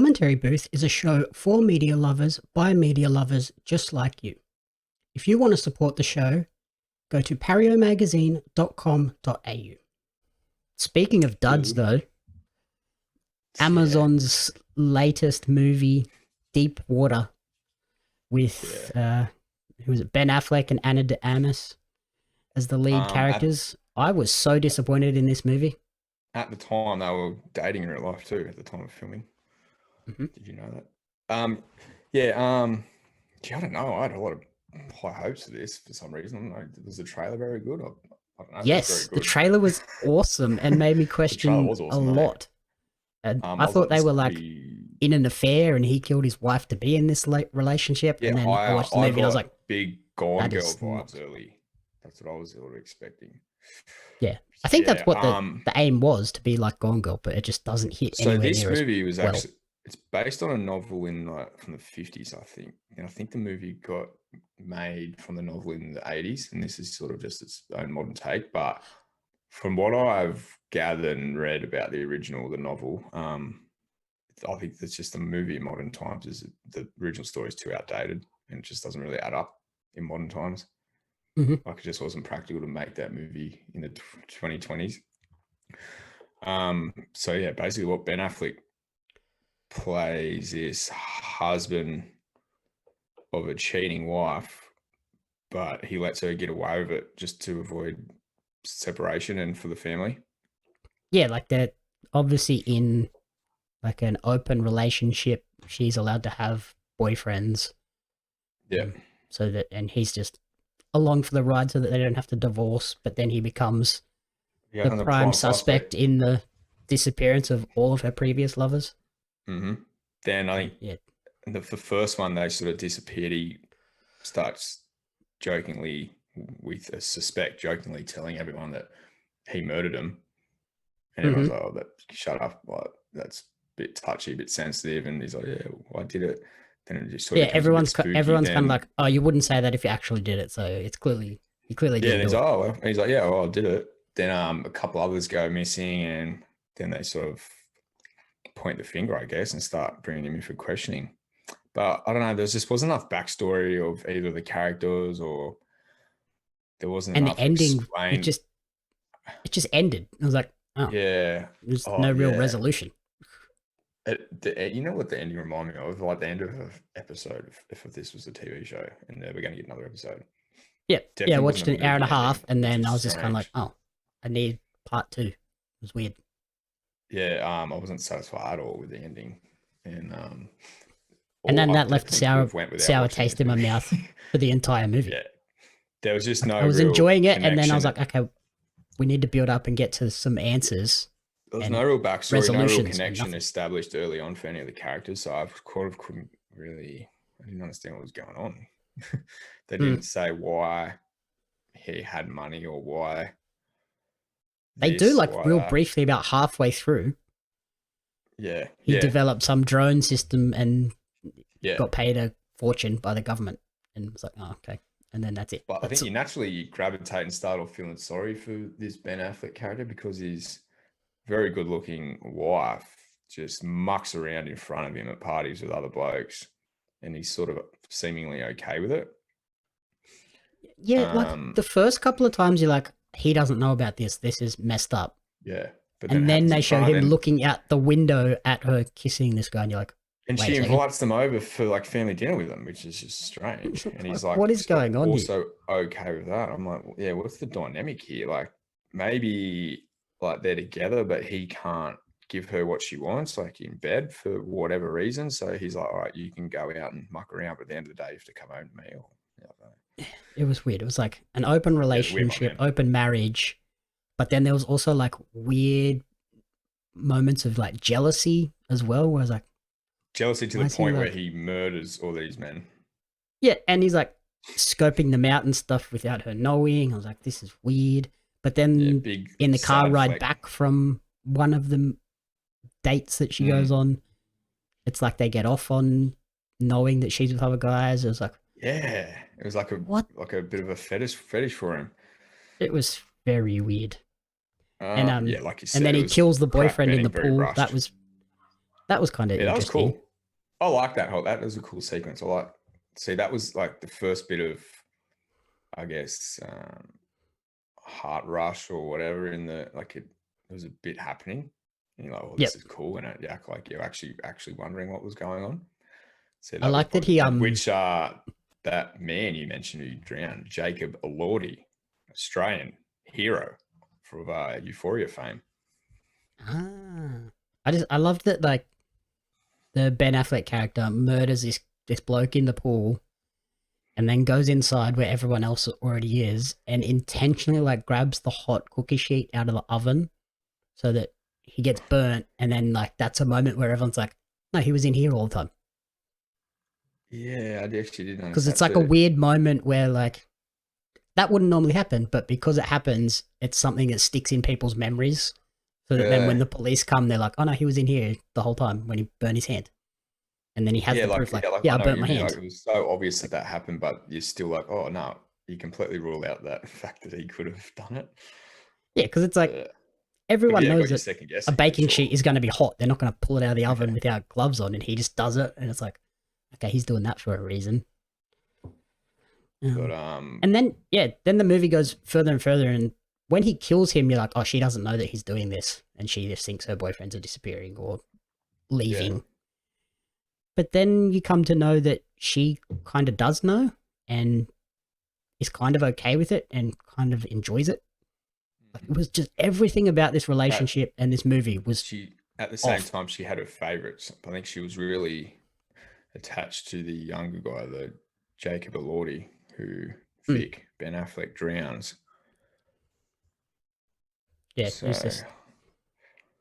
Commentary Booth is a show for media lovers by media lovers just like you. If you want to support the show, go to pariomagazine.com.au. Speaking of duds, though, Amazon's latest movie, Deep Water, with who was it, Ben Affleck and Anna de Armas as the lead characters. I was so disappointed in this movie. At the time, they were dating in real life too. At the time of filming, Did you know that? I don't know. I had a lot of high hopes for this for some reason. Was the trailer very good? I don't know. Yes, the trailer was awesome and made me question a lot. And I thought they were like in an affair and he killed his wife to be in this relationship. Yeah, and then I watched the movie and I was like, big Gone Girl vibes early. That's what I was sort of expecting. Yeah. I think that's what the aim was, to be like Gone Girl, but it just doesn't hit anywhere near. So this movie was actually, it's based on a novel in from the 50s, I think. And I think the movie got made from the novel in the 80s, and this is sort of just its own modern take. But from what I've gathered and read about the original, the novel, I think that's just the movie in modern times is the original story is too outdated and it just doesn't really add up in modern times. Like it just wasn't practical to make that movie in the 2020s. So yeah, basically what Ben Affleck plays is husband of a cheating wife, but he lets her get away with it just to avoid separation and for the family. Yeah, like they're obviously in like an open relationship. She's allowed to have boyfriends. Yeah. So that, and he's just along for the ride so that they don't have to divorce, but then he becomes the prime suspect in the disappearance of all of her previous lovers. Then I think the first one, they sort of disappeared. He starts jokingly with a suspect, jokingly telling everyone that he murdered him. And everyone's like, oh, shut up. Like, that's a bit touchy, a bit sensitive. And he's like, yeah, well, I did it. Then it just sort of everyone's kind of like, oh, you wouldn't say that if you actually did it. So it's clearly, you clearly didn't do it. And he's like, yeah, well, I did it. Then a couple others go missing, and then they sort of point the finger, I guess, and start bringing him in for questioning. But I don't know, there just wasn't enough backstory of either the characters, or there wasn't enough. And the ending, it just ended. I was like, oh, yeah, there's no real resolution. You know what the ending reminded me of? Like the end of an episode, if this was a TV show, and we're going to get another episode. Yeah, I watched an hour and a half, and then I was just kind of like, oh, I need part 2. It was weird. Yeah, I wasn't satisfied at all with the ending, and then that left a sour taste in my mouth for the entire movie. Yeah, there was just no. I was enjoying it, and then I was like, okay, we need to build up and get to some answers. There was no real backstory, no real connection established early on for any of the characters, so I didn't understand what was going on. They didn't say why he had money or why. They do, like, real briefly about halfway through. Yeah. He developed some drone system and got paid a fortune by the government, and was like, oh, okay. And then that's it. But I think you naturally gravitate and start off feeling sorry for this Ben Affleck character, because his very good looking wife just mucks around in front of him at parties with other blokes, and he's sort of seemingly okay with it. Yeah, like the first couple of times you're like, he doesn't know about this. This is messed up. Yeah. But then they show him looking out the window at her kissing this guy, and you're like, and she invites them over for like family dinner with them, which is just strange. And he's like, what is going on also here? Okay with that. I'm like, yeah, what's the dynamic here? Like, maybe like they're together, but he can't give her what she wants, like in bed, for whatever reason. So he's like, all right, you can go out and muck around, but at the end of the day, you have to come home to me. Or, it was weird. It was like an open relationship, open marriage, but then there was also like weird moments of like jealousy as well, where I was like, jealousy to the point where he murders all these men. Yeah, and he's like scoping them out and stuff without her knowing. I was like, this is weird. But then in the car ride back from one of the dates that she goes on, it's like they get off on knowing that she's with other guys. It was like, yeah, it was like a bit of a fetish for him. It was very weird. And like you said, and then he kills the boyfriend in the pool. That was That was kind of that was interesting. cool. I like that was a cool sequence. See, that was like the first bit of, I guess, heart rush or whatever in the, like it was a bit happening. And you're like, oh, this Yep. is cool. And you act like you're actually wondering what was going on. So I that was like that probably, he which that man you mentioned who drowned, Jacob Elordi, Australian hero from Euphoria fame. I loved that, like, the Ben Affleck character murders this bloke in the pool and then goes inside where everyone else already is and intentionally like grabs the hot cookie sheet out of the oven so that he gets burnt, and then like that's a moment where everyone's like, no, he was in here all the time. Yeah, I actually did notice Because it's that like a too. weird moment where like that wouldn't normally happen, but because it happens, it's something that sticks in people's memories. So that then when the police come, they're like, oh no, he was in here the whole time when he burned his hand. And then he has the proof, like, yeah, I I know what burnt you my mean. Like hand. it was so obvious that happened, but you're still like, oh no, you completely rule out that fact that he could have done it. Yeah, because it's like Uh, but everyone yeah, knows got you that second a guessing for baking sheet sure. is going to be hot. They're not going to pull it out of the oven Yeah. without gloves on, and he just does it. And it's like, okay, he's doing that for a reason. But And then, yeah, then the movie goes further and further. And when he kills him, you're like, oh, she doesn't know that he's doing this. And she just thinks her boyfriends are disappearing or yeah, leaving. But then you come to know that she kind of does know and is kind of okay with it and kind of enjoys it. Like, it was just everything about this that relationship and this movie was she at the same off. time she had her favorites. I think she was really attached to the younger guy, the Jacob Elordi, who Mm. Vic Ben Affleck drowns. Yeah, it So was just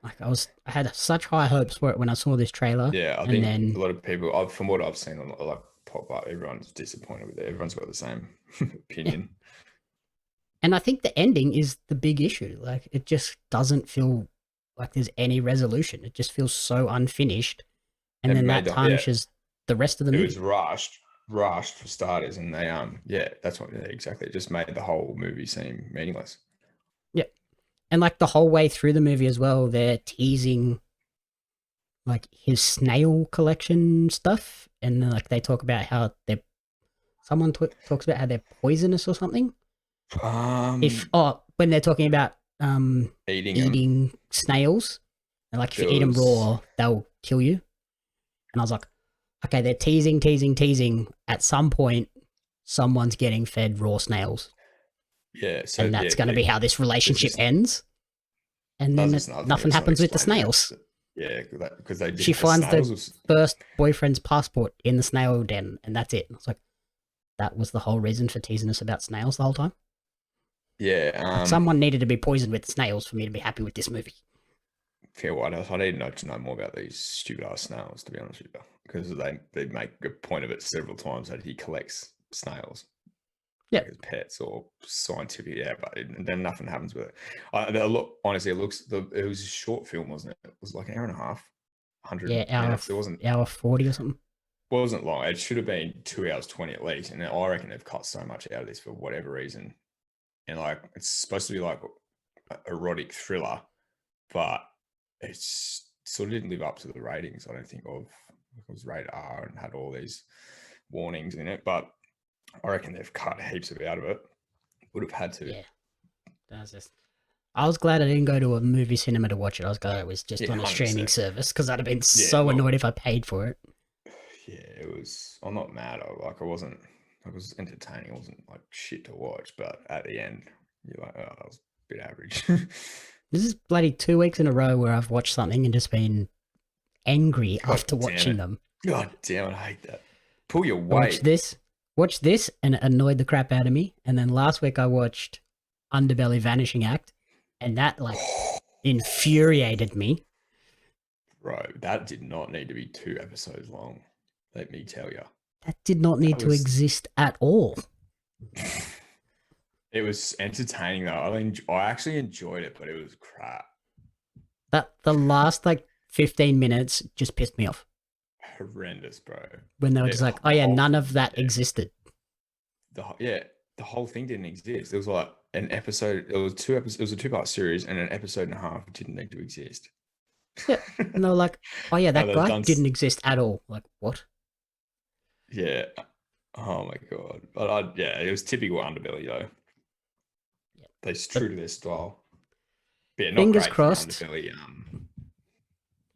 like I had such high hopes for it when I saw this trailer, yeah, I and think a then lot of people, from what I've seen, like pop up, everyone's disappointed with it. Everyone's got the same yeah, opinion. and I think the ending is the big issue. Like, it just doesn't feel like there's any resolution. It just feels so unfinished, and It then made that tarnishes the rest of the it was movie. rushed for starters, and they yeah, that's what exactly. It just made the whole movie seem meaningless. Yeah, and like the whole way through the movie as well, they're teasing like his snail collection stuff, and then, like, they talk about how they're someone talks about how they're poisonous or something. If when they're talking about Eating them. eating snails, and like if you There eat them was raw, they'll kill you. And I was like, okay, they're teasing. At some point, someone's getting fed raw snails, yeah, so and yeah, that's going to be how this there's relationship this. ends. And That's then just another thing nothing that's not happens with the explained yet. snails. Yeah, because they She did the finds the snails was first boyfriend's passport in the snail den, and that's it. And I was like, that was the whole reason for teasing us about snails the whole time. yeah. Like, someone needed to be poisoned with snails for me to be happy with this movie. Fair what else? I need to know more about these stupid ass snails, to be honest with you, because they make a point of it several times that he collects snails, Yeah, like as pets or scientific. Yeah, but then nothing happens with it. Honestly, it was a short film, wasn't it? It was like an hour and a half, 100 yeah, minutes. It wasn't hour 40 or something. long. It should have been 2 hours 20 at least. And I reckon they've cut so much out of this for whatever reason. And like it's supposed to be like an erotic thriller, but it's sort of didn't live up to the ratings. I don't think of it was rated R and had all these warnings in it, but I reckon they've cut heaps of out of it. Would have had to. Yeah, that's just. I was glad I didn't go to a movie cinema to watch it. I was glad it was just Yeah, on a streaming 100%. service because I'd have been Yeah, so look, annoyed if I paid for it. yeah, it was. I'm not mad. I wasn't. It was entertaining. It wasn't like shit to watch, but at the end, you're like, oh, that was a bit average. This is bloody 2 weeks in a row where I've watched something and just been angry God after damn watching it. them. God damn it. I hate that. Pull your I weight. watched this, and it annoyed the crap out of me. And then last week I watched Underbelly Vanishing Act, and that like infuriated me. Bro, that did not need to be 2 episodes long. Let me tell you. That did not need to exist at all. It was entertaining though. I actually enjoyed it, but it was crap. That the last like 15 minutes just pissed me off. Horrendous, bro. When they were just like, oh yeah, none of that existed. The whole thing didn't exist. There was like an episode. It was 2 episodes. It was a 2-part series, and an episode and a half didn't need to exist. Yeah. And they were like, oh yeah, that guy didn't exist at all. Like, what? Yeah. Oh my God. But yeah, it was typical Underbelly though. Yeah. They're true to their style. But yeah, not fingers great crossed. For the Underbelly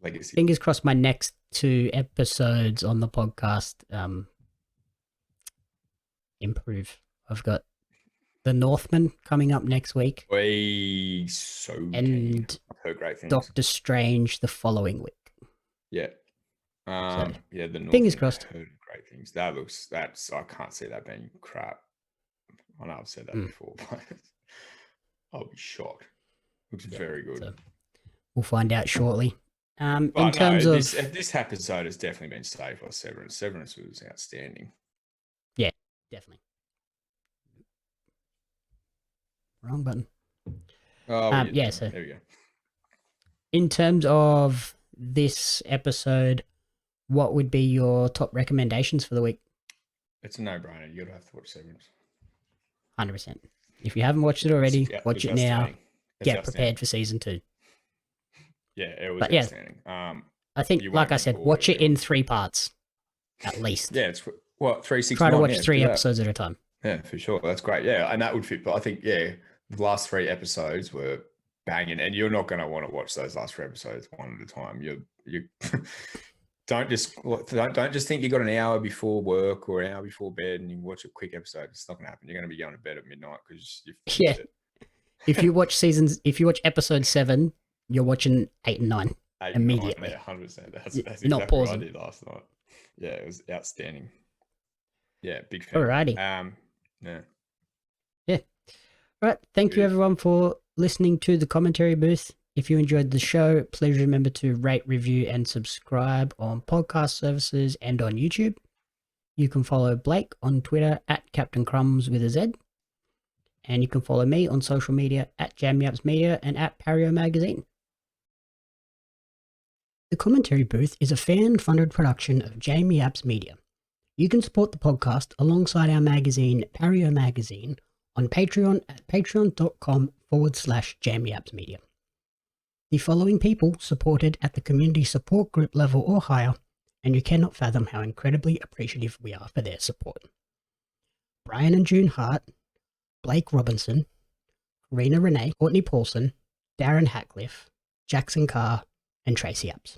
legacy. Fingers crossed my next 2 episodes on the podcast improve. I've got The Northman coming up next week. And I've heard great things. Doctor Strange the following week. Yeah. Yeah, the Northman, fingers crossed. Heard great things. That's I can't see that being crap. I know I've said that before, but I'll be shocked. Looks very good. So we'll find out shortly. In terms of this episode has definitely been saved by Severance. Severance was outstanding. Yeah, definitely. Wrong button. Oh, yeah. So there we go. In terms of this episode, what would be your top recommendations for the week? It's a no-brainer. You'd have to watch Severance. 100%. If you haven't watched it already, watch it now. Get prepared for season 2. Yeah, it was outstanding. I think, like I said, watch it in 3 parts, at least. Yeah, it's what 3, 6, Try 9, to watch 3 episodes at a time. Yeah, for sure. That's great. Yeah, and that would fit. But I think the last 3 episodes were banging, and you're not going to want to watch those last 3 episodes one at a time. You don't just think you got an hour before work or an hour before bed and you watch a quick episode. It's not going to happen. You're going to be going to bed at midnight because you've finished it. If you watch episode 7, you're watching 8 and 9 immediately. 100%. That's exactly not pausing. what I did last night. Yeah, it was outstanding. Yeah, big fan. Alrighty. Yeah. All right. Thank you everyone for listening to the commentary booth. If you enjoyed the show, please remember to rate, review, and subscribe on podcast services and on YouTube. You can follow Blake on Twitter at Captain Crumbs with a Z. And you can follow me on social media at JamYaps Media and at Pario Magazine. The Commentary Booth is a fan-funded production of JamYaps Media. You can support the podcast alongside our magazine, Pario Magazine, on Patreon at patreon.com/JamYapsMedia. The following people supported at the community support group level or higher, and you cannot fathom how incredibly appreciative we are for their support. Brian and June Hart, Blake Robinson, Rena Renee, Courtney Paulson, Darren Hatcliffe, Jackson Carr, and Tracy Apps.